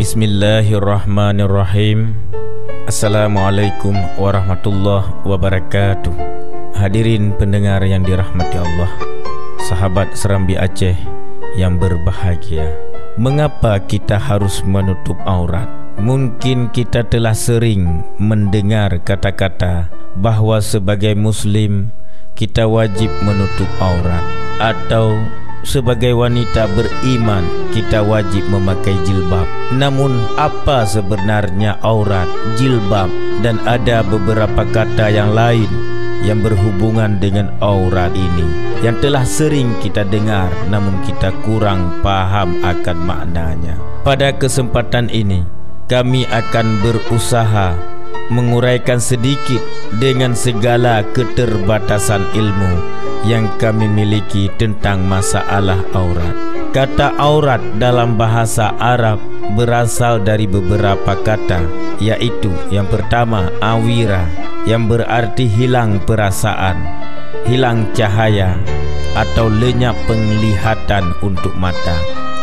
Bismillahirrahmanirrahim. Assalamualaikum warahmatullahi wabarakatuh. Hadirin pendengar yang dirahmati Allah, sahabat Serambi Aceh yang berbahagia. Mengapa kita harus menutup aurat? Mungkin kita telah sering mendengar kata-kata bahawa sebagai Muslim kita wajib menutup aurat, atau sebagai wanita beriman kita wajib memakai jilbab. Namun apa sebenarnya aurat, jilbab, dan ada beberapa kata yang lain yang berhubungan dengan aurat ini yang telah sering kita dengar namun kita kurang paham akan maknanya. Pada kesempatan ini kami akan berusaha menguraikan sedikit dengan segala keterbatasan ilmu yang kami miliki tentang masalah aurat. Kata aurat dalam bahasa Arab berasal dari beberapa kata, yaitu yang pertama awira, yang berarti hilang perasaan, hilang cahaya, atau lenyap penglihatan untuk mata.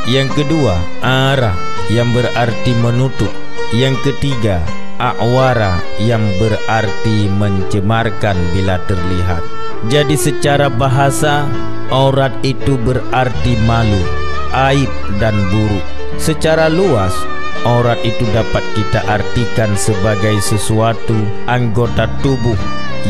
Yang kedua ara, yang berarti menutup. Yang ketiga awara, yang berarti mencemarkan bila terlihat. Jadi secara bahasa, aurat itu berarti malu, aib dan buruk. Secara luas, aurat itu dapat kita artikan sebagai sesuatu anggota tubuh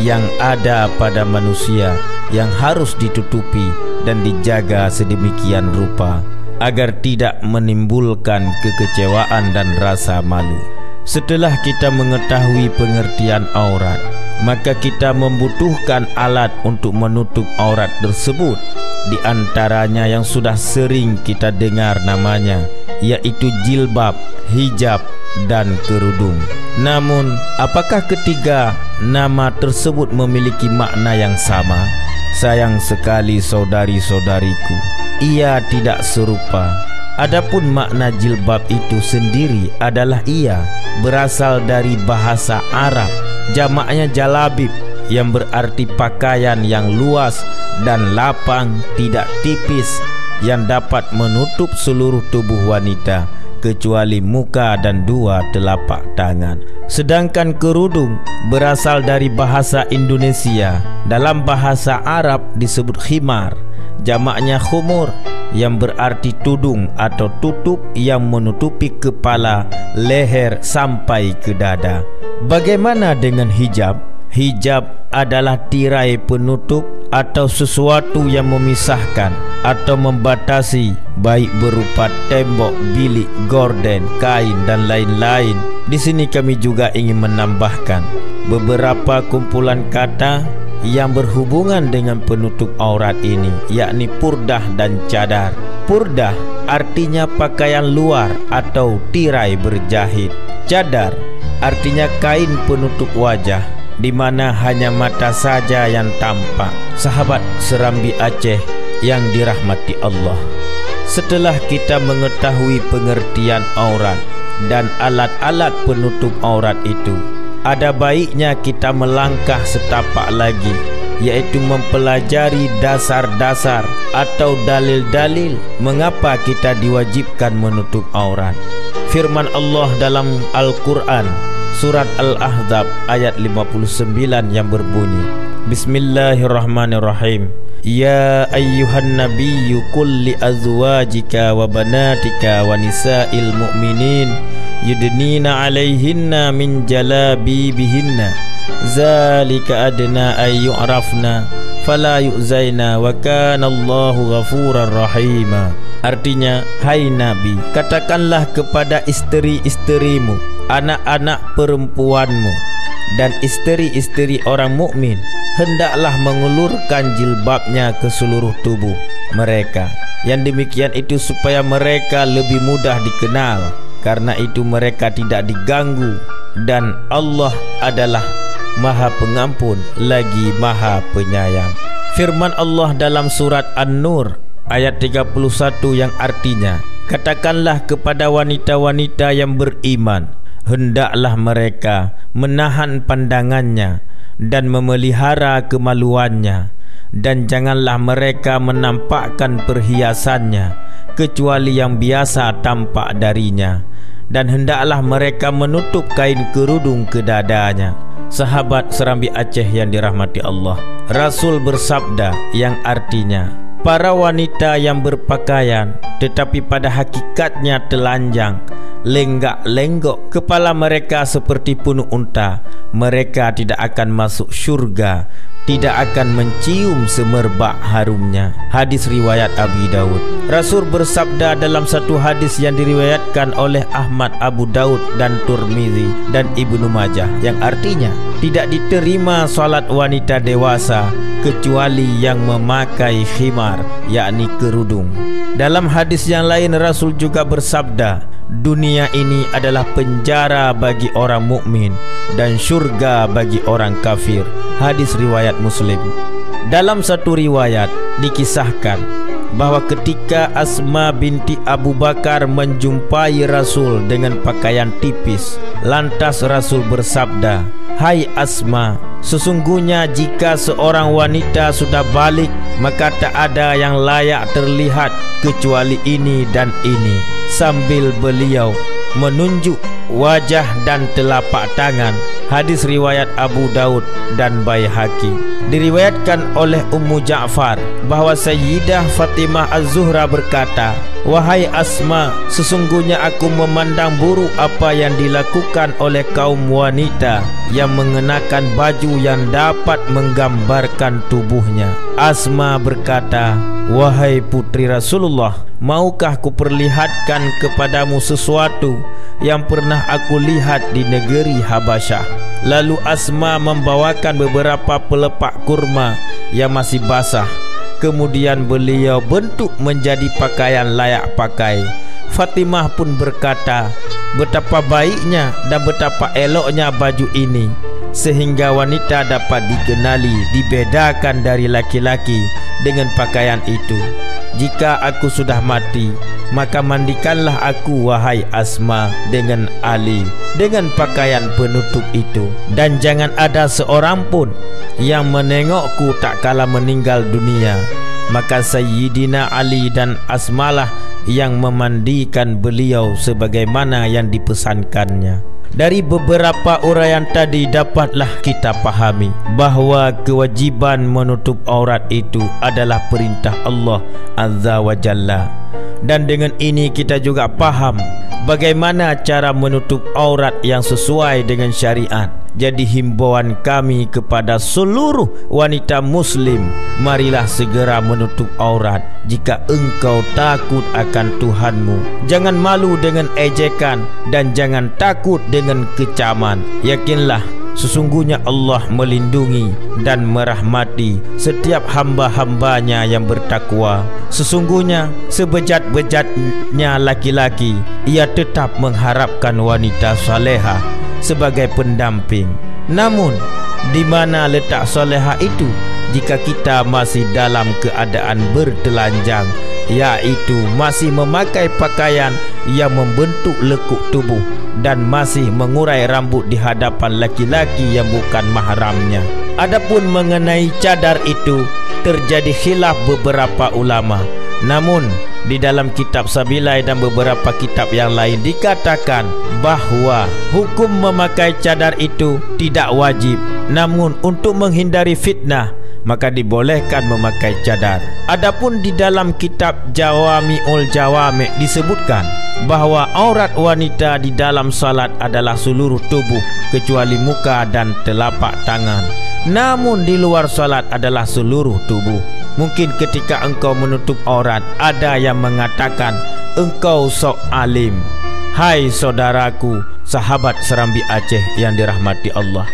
yang ada pada manusia yang harus ditutupi dan dijaga sedemikian rupa agar tidak menimbulkan kekecewaan dan rasa malu. Setelah kita mengetahui pengertian aurat, maka kita membutuhkan alat untuk menutup aurat tersebut. Di antaranya yang sudah sering kita dengar namanya, yaitu jilbab, hijab, dan kerudung. Namun, apakah ketiga nama tersebut memiliki makna yang sama? Sayang sekali saudari-saudariku, ia tidak serupa. Adapun makna jilbab itu sendiri adalah ia berasal dari bahasa Arab, jamaknya jalabib, yang berarti pakaian yang luas dan lapang, tidak tipis, yang dapat menutup seluruh tubuh wanita kecuali muka dan dua telapak tangan. Sedangkan kerudung berasal dari bahasa Indonesia, dalam bahasa Arab disebut khimar, jamaknya khumur, yang berarti tudung atau tutup yang menutupi kepala, leher sampai ke dada. Bagaimana dengan hijab? Hijab adalah tirai penutup atau sesuatu yang memisahkan atau membatasi, baik berupa tembok, bilik, gorden, kain, dan lain-lain. Di sini kami juga ingin menambahkan beberapa kumpulan kata yang berhubungan dengan penutup aurat ini, yakni purdah dan cadar. Purdah artinya pakaian luar atau tirai berjahit. Cadar artinya kain penutup wajah, di mana hanya mata saja yang tampak. Sahabat Serambi Aceh yang dirahmati Allah, setelah kita mengetahui pengertian aurat dan alat-alat penutup aurat itu, ada baiknya kita melangkah setapak lagi, yaitu mempelajari dasar-dasar atau dalil-dalil mengapa kita diwajibkan menutup aurat. Firman Allah dalam Al-Quran Surat Al-Ahzab ayat 59 yang berbunyi, Bismillahirrahmanirrahim. Ya ayyuhan nabiyyu qul li azwajika wa banatika wa nisa'il mu'minin yudnina 'alaihinna min jalabibihinna zalika adna ay yu'rafna fala yu'zaina wa kana Allahu ghafurar rahima. Artinya, hai Nabi, katakanlah kepada isteri-isterimu, anak-anak perempuanmu, dan isteri-isteri orang mukmin, hendaklah mengulurkan jilbabnya ke seluruh tubuh mereka. Yang demikian itu supaya mereka lebih mudah dikenal, karena itu mereka tidak diganggu, dan Allah adalah Maha Pengampun lagi Maha Penyayang. Firman Allah dalam surat An-Nur ayat 31 yang artinya, katakanlah kepada wanita-wanita yang beriman, hendaklah mereka menahan pandangannya dan memelihara kemaluannya, dan janganlah mereka menampakkan perhiasannya kecuali yang biasa tampak darinya, dan hendaklah mereka menutup kain kerudung ke dadanya. Sahabat Serambi Aceh yang dirahmati Allah, Rasul bersabda yang artinya, para wanita yang berpakaian tetapi pada hakikatnya telanjang, lenggak-lenggok kepala mereka seperti punuk unta, mereka tidak akan masuk syurga, tidak akan mencium semerbak harumnya. Hadis riwayat Abi Daud. Rasul bersabda dalam satu hadis yang diriwayatkan oleh Ahmad, Abu Daud dan Turmizi dan Ibnu Majah, yang artinya, tidak diterima salat wanita dewasa kecuali yang memakai khimar, yakni kerudung. Dalam hadis yang lain Rasul juga bersabda, dunia ini adalah penjara bagi orang mukmin dan syurga bagi orang kafir. Hadis riwayat Muslim. Dalam satu riwayat dikisahkan bahwa ketika Asma binti Abu Bakar menjumpai Rasul dengan pakaian tipis, lantas Rasul bersabda, "Hai Asma, sesungguhnya jika seorang wanita sudah balik, maka tak ada yang layak terlihat kecuali ini dan ini." Sambil beliau menunjuk wajah dan telapak tangan. Hadis riwayat Abu Daud dan Baihaqi. Diriwayatkan oleh Ummu Ja'far bahwa Sayyidah Fatimah Az-Zuhra berkata, "Wahai Asma, sesungguhnya aku memandang buruk apa yang dilakukan oleh kaum wanita yang mengenakan baju yang dapat menggambarkan tubuhnya." Asma berkata, "Wahai putri Rasulullah, maukah kuperlihatkan kepadamu sesuatu yang pernah aku lihat di negeri Habasyah?" Lalu Asma membawakan beberapa pelepak kurma yang masih basah. Kemudian beliau bentuk menjadi pakaian layak pakai. Fatimah pun berkata, betapa baiknya dan betapa eloknya baju ini, sehingga wanita dapat dikenali, dibedakan dari laki-laki dengan pakaian itu. Jika aku sudah mati, maka mandikanlah aku, wahai Asma, dengan Ali, dengan pakaian penutup itu. Dan jangan ada seorang pun yang menengokku tak kala meninggal dunia. Maka Sayyidina Ali dan Asmalah yang memandikan beliau sebagaimana yang dipesankannya. Dari beberapa uraian tadi dapatlah kita pahami bahawa kewajiban menutup aurat itu adalah perintah Allah Azza wa Jalla. Dan dengan ini kita juga faham bagaimana cara menutup aurat yang sesuai dengan syariat. Jadi himbauan kami kepada seluruh wanita muslim, marilah segera menutup aurat jika engkau takut akan Tuhanmu. Jangan malu dengan ejekan dan jangan takut dengan kecaman. Yakinlah sesungguhnya Allah melindungi dan merahmati setiap hamba-hambanya yang bertakwa. Sesungguhnya sebejat-bejatnya laki-laki, ia tetap mengharapkan wanita salehah sebagai pendamping. Namun di mana letak salehah itu jika kita masih dalam keadaan bertelanjang, yaitu masih memakai pakaian yang membentuk lekuk tubuh dan masih mengurai rambut di hadapan laki-laki yang bukan mahramnya. Adapun mengenai cadar itu terjadi khilaf beberapa ulama. Namun di dalam kitab Sabilai dan beberapa kitab yang lain dikatakan bahawa hukum memakai cadar itu tidak wajib, namun untuk menghindari fitnah maka dibolehkan memakai cadar. Adapun di dalam kitab Jawami'ul Jawami' disebutkan bahawa aurat wanita di dalam salat adalah seluruh tubuh kecuali muka dan telapak tangan. Namun di luar salat adalah seluruh tubuh. Mungkin ketika engkau menutup aurat, ada yang mengatakan engkau sok alim. Hai saudaraku, sahabat Serambi Aceh yang dirahmati Allah,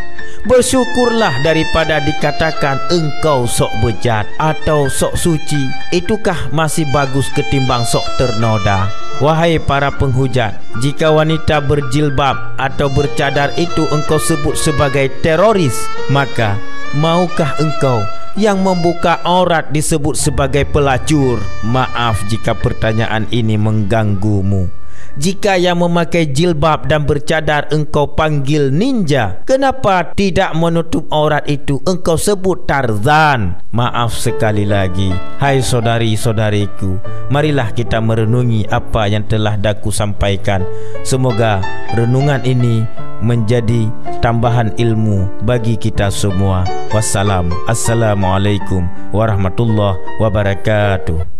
bersyukurlah daripada dikatakan engkau sok bejat atau sok suci. Itukah masih bagus ketimbang sok ternoda. Wahai para penghujat, jika wanita berjilbab atau bercadar itu engkau sebut sebagai teroris, maka maukah engkau yang membuka aurat disebut sebagai pelacur? Maaf jika pertanyaan ini mengganggumu. Jika yang memakai jilbab dan bercadar engkau panggil ninja, kenapa tidak menutup aurat itu engkau sebut Tarzan? Maaf sekali lagi, hai saudari-saudariku, marilah kita merenungi apa yang telah daku sampaikan. Semoga renungan ini menjadi tambahan ilmu bagi kita semua. Assalamualaikum warahmatullahi wabarakatuh.